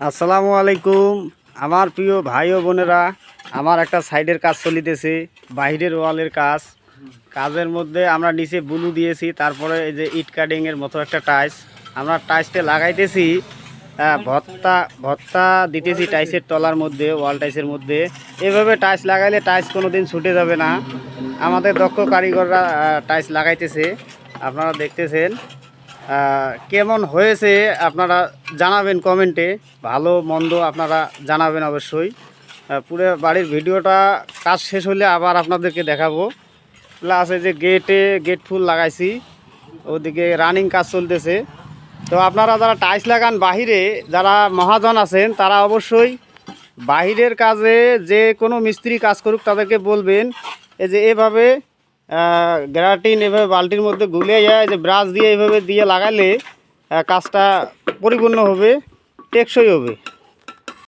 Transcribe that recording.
আসসালামু আলাইকুম আমার প্রিয় ভাই ও বোনেরা। আমার একটা সাইডের কাজ চলিতেছে, বাহিরের ওয়ালের কাজ। কাজের মধ্যে আমরা নিচে ব্লু দিয়েছি, তারপরে এই যে ইট কাটিংয়ের মতো একটা টাইলস আমরা টাইলসটা লাগাইতেছি। ভত্তা ভত্তা দিতেছি টাইলসের তলার মধ্যে, ওয়াল টাইলসের মধ্যে। এভাবে টাইলস লাগাইলে টাইলস কোনো দিন ছুটে যাবে না। আমাদের দক্ষ কারিগররা টাইলস লাগাইতেছে, আপনারা দেখতেছেন। কেমন হয়েছে আপনারা জানাবেন কমেন্টে, ভালো মন্দ আপনারা জানাবেন অবশ্যই। পুরো বাড়ির ভিডিওটা কাজ শেষ হলে আবার আপনাদেরকে দেখাবো। প্লাস এই যে গেট ফুল লাগাইছি, ওদিকে রানিং কাজ চলতেছে। তো আপনারা যারা টাইলস লাগান বাহিরে, যারা মহাজন আছেন, তারা অবশ্যই বাহিরের কাজে যে কোনো মিস্ত্রি কাজ করুক তাদেরকে বলবেন এই যে এভাবে গ্রাটিন এভাবে বালতির মধ্যে গুলিয়ে যায়, যে ব্রাশ দিয়ে এভাবে দিয়ে লাগালে কাজটা পরিপূর্ণ হবে, টেকসই হবে।